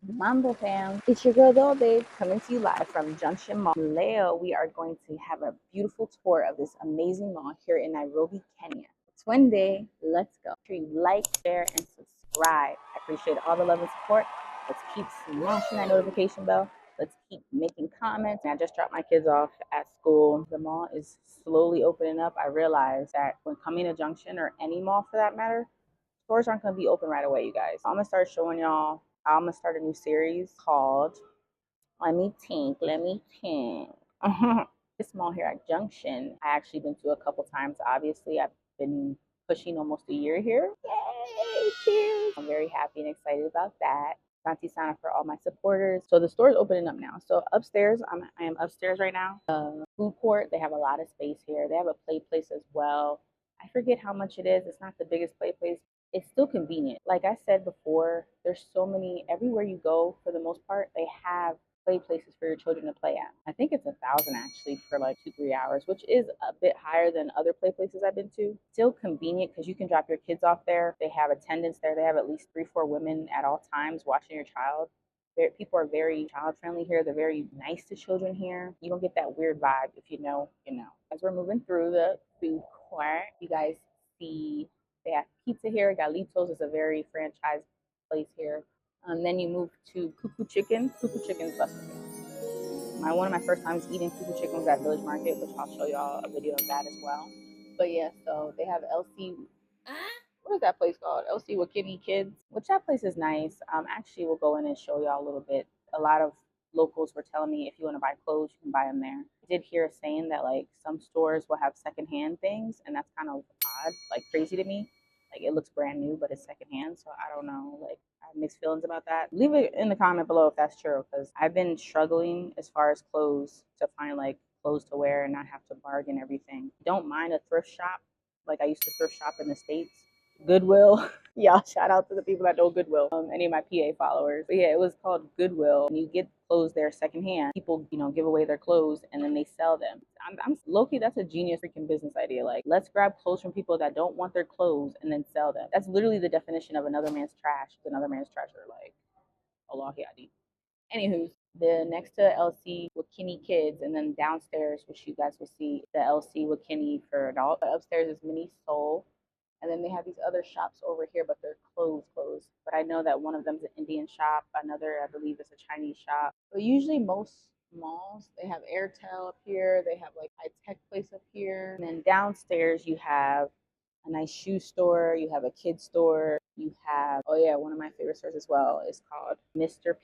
Mambo fam, it's your girl Doll Babe coming to you live from Junction Mall. Leo, we are going to have a beautiful tour of this amazing mall here in Nairobi, Kenya. It's one day, let's go. Make sure you like, share, and subscribe. I appreciate all the love and support. Let's keep smashing that notification bell. Let's keep making comments. I just dropped my kids off at school. The mall is slowly opening up. I realized that when coming to Junction, or any mall for that matter, stores aren't going to be open right away, you guys. I'm going to start showing y'all. I'm going to start a new series called Let Me Think. This mall here at Junction, I actually been to a couple times. Obviously, I've been pushing almost a year here. Yay! Cheers! I'm very happy and excited about that. Santi Sana for all my supporters. So the store is opening up now. So upstairs, I am upstairs right now. Food court, they have a lot of space here. They have a play place as well. I forget how much it is. It's not the biggest play place. It's still convenient. Like I said before, there's so many, everywhere you go, for the most part, they have play places for your children to play at. I think it's 1,000 actually for like 2-3 hours, which is a bit higher than other play places I've been to. Still convenient because you can drop your kids off there. They have attendants there. They have at least 3-4 women at all times watching your child. People are very child friendly here. They're very nice to children here. You don't get that weird vibe. If you know, you know. As we're moving through the food court, you guys see they have pizza here. Galitos is a very franchised place here. Then you move to Cuckoo Chicken. Cuckoo Chicken's busted. One of my first times eating Cuckoo Chicken was at Village Market, which I'll show y'all a video of that as well. But yeah, so they have LC. What is that place called? LC Wakini Kids, which that place is nice. Actually, we'll go in and show y'all a little bit. A lot of locals were telling me if you want to buy clothes, you can buy them there. I did hear a saying that like some stores will have secondhand things, and that's kind of odd, like crazy to me. Like it looks brand new, but it's secondhand. So I don't know. Like I have mixed feelings about that. Leave it in the comment below if that's true, because I've been struggling as far as clothes to find like clothes to wear and not have to bargain everything. Don't mind a thrift shop. Like I used to thrift shop in the States. Goodwill. Yeah, shout out to the people that know Goodwill. Any of my PA followers. But yeah, it was called Goodwill. And you get clothes there secondhand. People, give away their clothes and then they sell them. I'm low-key, that's a genius freaking business idea. Like, let's grab clothes from people that don't want their clothes and then sell them. That's literally the definition of another man's trash is another man's treasure. Like, Allahi Adi. Anywho, the next to LC Wakini Kids, and then downstairs, which you guys will see, the LC Wakini for adult. But upstairs is Mini Soul. And then they have these other shops over here, but they're closed. But I know that one of them is an Indian shop. Another, I believe, is a Chinese shop. But usually most malls, they have Airtel up here. They have like a tech place up here. And then downstairs, you have a nice shoe store. You have a kid store. You have, oh yeah, one of my favorite stores as well is called Mr.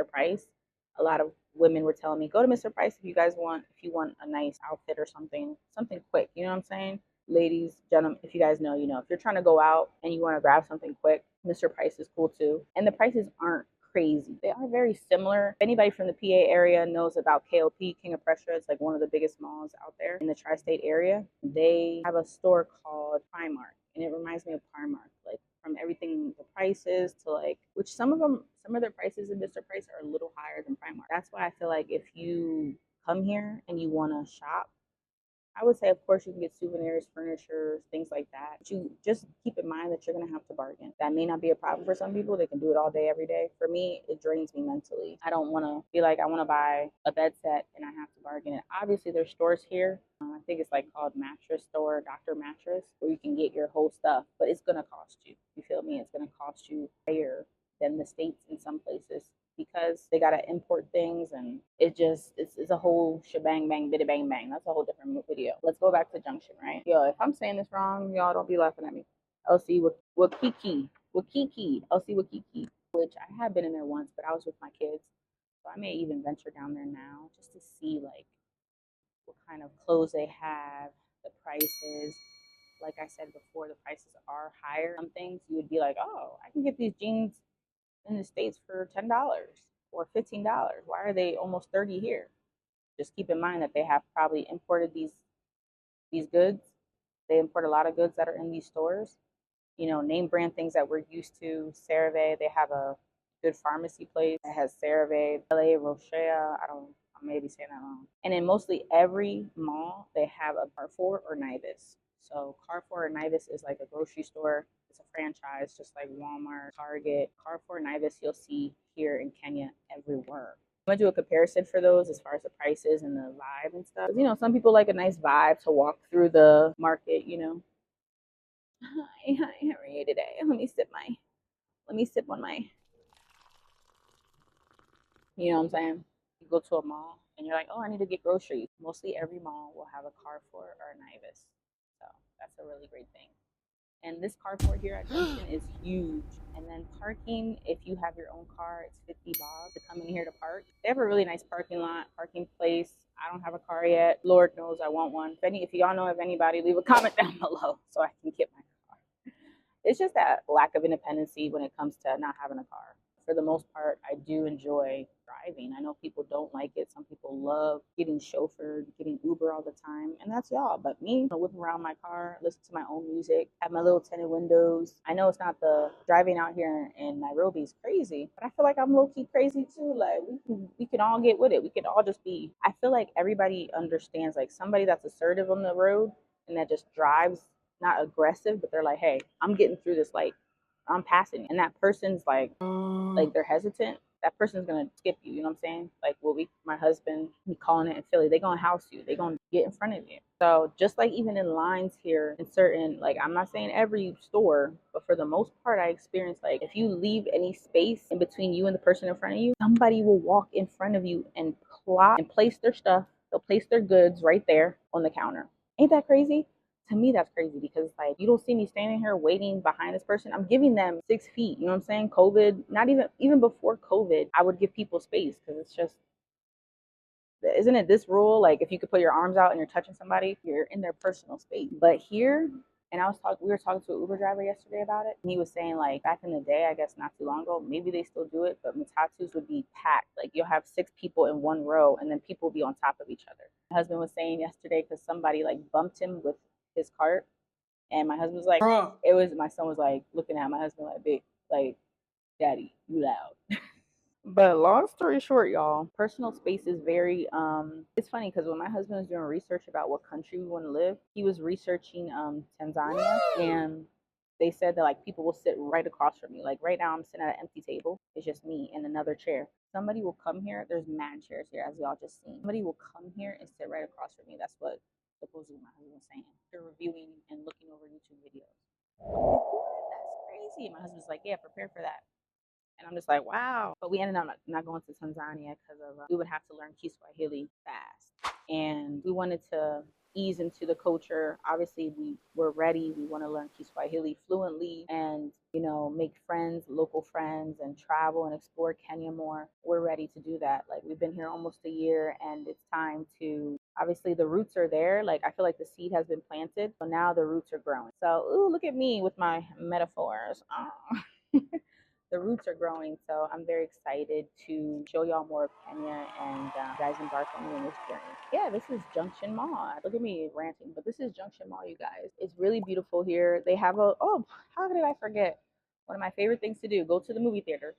Price. A lot of women were telling me, go to Mr. Price if you want a nice outfit or something quick. You know what I'm saying? Ladies, gentlemen, if you guys know, you know. If you're trying to go out and you want to grab something quick, Mr. Price is cool too. And the prices aren't crazy. They are very similar. If anybody from the PA area knows about KOP, King of Prussia, it's like one of the biggest malls out there in the tri-state area. They have a store called Primark, and it reminds me of Primark, like from everything, the prices to like, which some of their prices in Mr. Price are a little higher than Primark. That's why I feel like if you come here and you want to shop, I would say, of course, you can get souvenirs, furniture, things like that. But you just keep in mind that you're going to have to bargain. That may not be a problem for some people. They can do it all day, every day. For me, it drains me mentally. I don't want to be like, I want to buy a bed set and I have to bargain. And obviously, there's stores here. I think it's like called Mattress Store, Dr. Mattress, where you can get your whole stuff. But it's going to cost you. You feel me? It's going to cost you higher than the States in some places, because they gotta import things, and it's a whole shebang bang biddy bang bang. That's a whole different video. Let's go back to Junction, right? Yo, if I'm saying this wrong, y'all don't be laughing at me. LC Wakiki, LC Wakiki, which I have been in there once, but I was with my kids, so I may even venture down there now just to see like what kind of clothes they have, the prices. Like I said before, the prices are higher. Some things you would be like, oh, I can get these jeans in the States for $10 or $15. Why are they almost 30 here? Just keep in mind that they have probably imported these goods. They import a lot of goods that are in these stores. Name brand things that we're used to. CeraVe, they have a good pharmacy place that has CeraVe. LA Rochelle, I may be saying that wrong. And in mostly every mall, they have a Carrefour or Nibus. So Carrefour Nivis is like a grocery store. It's a franchise, just like Walmart, Target. Carrefour Nivis you'll see here in Kenya everywhere. I'm gonna do a comparison for those as far as the prices and the vibe and stuff. You know, some people like a nice vibe to walk through the market. You know, hi, how are you today? Let me sip on my. You know what I'm saying? You go to a mall and you're like, oh, I need to get groceries. Mostly every mall will have a Carrefour or a Nivis, so that's a really great thing. And this carport here at Junction is huge. And then parking, if you have your own car, it's 50 bob to come in here to park. They have a really nice parking lot, parking place. I don't have a car yet. Lord knows I want one. If y'all know of anybody, leave a comment down below so I can get my car. It's just that lack of independency when it comes to not having a car. For the most part, I do enjoy driving. I know people don't like it. Some people love getting chauffeured, getting Uber all the time, and that's y'all. But me, I whip around my car, listen to my own music, have my little tinted windows. I know it's not the driving out here in Nairobi is crazy, but I feel like I'm low key crazy too. Like we can all get with it. We can all just be. I feel like everybody understands. Like somebody that's assertive on the road and that just drives not aggressive, but they're like, hey, I'm getting through this. Like I'm passing, and that person's like they're hesitant, that person's gonna skip you. You know what I'm saying? Like, well, my husband, he calling it in Philly. They gonna house you. They gonna get in front of you. So just like even in lines here, in certain, like I'm not saying every store, but for the most part, I experience like if you leave any space in between you and the person in front of you, somebody will walk in front of you and plot and place their stuff. They'll place their goods right there on the counter. Ain't that crazy? To me that's crazy because like you don't see me standing here waiting behind this person. I'm giving them 6 feet. You know what I'm saying? COVID, not even before COVID, I would give people space because it's just, isn't it this rule? Like if you could put your arms out and you're touching somebody, you're in their personal space. But here, and we were talking to an Uber driver yesterday about it. And he was saying like back in the day, I guess not too long ago, maybe they still do it, but matatus would be packed. Like you'll have 6 people in one row and then people will be on top of each other. My husband was saying yesterday because somebody like bumped him with his cart. And my husband was like, bruh. My son was like looking at my husband like, big, like, daddy, you loud. But long story short, y'all, personal space is very it's funny because when my husband was doing research about what country we want to live, he was researching Tanzania, and they said that like people will sit right across from you. Like right now I'm sitting at an empty table. It's just me and another chair. Somebody will come here. There's mad chairs here, as y'all just seen. Somebody will come here and sit right across from me. That's what supposedly my husband was saying. They're reviewing and looking over YouTube videos. I'm like, what? That's crazy. My husband's like, yeah, prepare for that. And I'm just like, wow. But we ended up not going to Tanzania because of we would have to learn Kiswahili fast. And we wanted to ease into the culture. Obviously, we were ready. We want to learn Kiswahili fluently and, you know, make friends, local friends, and travel and explore Kenya more. We're ready to do that. Like, we've been here almost a year, and it's time to, obviously, the roots are there. Like, I feel like the seed has been planted, so now the roots are growing. So, ooh, look at me with my metaphors. Oh. The roots are growing, so I'm very excited to show y'all more of Kenya and guys embark on me in this journey. Yeah, this is Junction Mall. Look at me ranting, but this is Junction Mall, you guys. It's really beautiful here. They have how did I forget? One of my favorite things to do, go to the movie theater.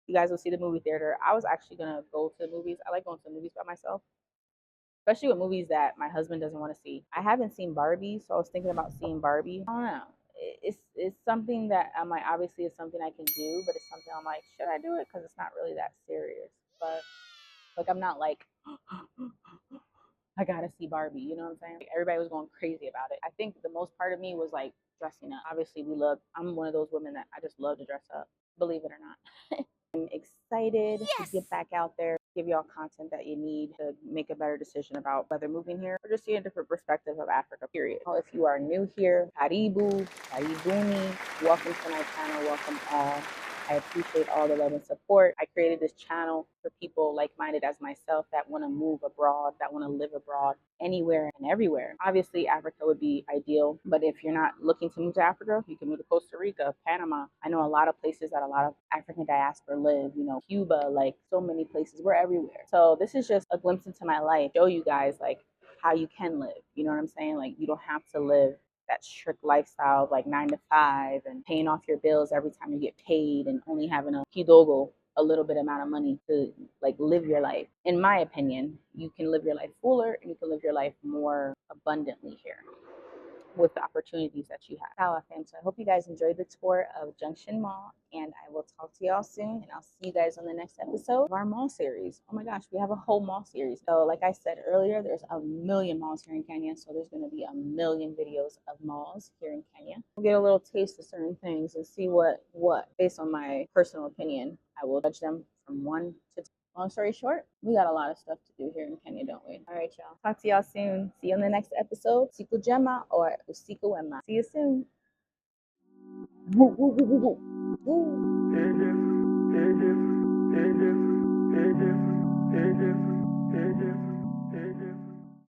You guys will see the movie theater. I was actually gonna go to the movies. I like going to the movies by myself, especially with movies that my husband doesn't want to see. I haven't seen Barbie, so I was thinking about seeing Barbie. I don't know. It's something that I'm like, obviously it's something I can do, but it's something I'm like, should I do it? Because it's not really that serious. But like I'm not like I gotta see Barbie. You know what I'm saying? Like, everybody was going crazy about it. I think the most part of me was like dressing up. Obviously, I'm one of those women that I just love to dress up. Believe it or not. I'm excited to get back out there, give y'all content that you need to make a better decision about whether moving here or just see a different perspective of Africa, period. If you are new here, Karibu, Karibuni, welcome to my channel, welcome all. I appreciate all the love and support. I created this channel for people like-minded as myself that want to move abroad, that want to live abroad, anywhere and everywhere. Obviously, Africa would be ideal, but if you're not looking to move to Africa, you can move to Costa Rica, Panama. I know a lot of places that a lot of African diaspora live, you know, Cuba, like so many places. We're everywhere. So this is just a glimpse into my life, show you guys like how you can live. You know what I'm saying? Like you don't have to live that strict lifestyle of like 9 to 5 and paying off your bills every time you get paid and only having a kidogo, a little bit amount of money to like live your life. In my opinion, you can live your life fuller and you can live your life more abundantly here. with the opportunities that you have. Sawa fam. So I hope you guys enjoyed the tour of Junction Mall, and I will talk to y'all soon, and I'll see you guys on the next episode of our mall series. Oh my gosh, we have a whole mall series. So like I said earlier, there's a million malls here in Kenya, so there's going to be a million videos of malls here in Kenya. We'll get a little taste of certain things and see what based on my personal opinion, I will judge them from 1 to 10. Long story short, we got a lot of stuff to do here in Kenya, don't we? All right, y'all. Talk to y'all soon. See you on the next episode. Siku Jema or Usiku Wema. See you soon. Woo, woo, woo, woo, woo. Woo.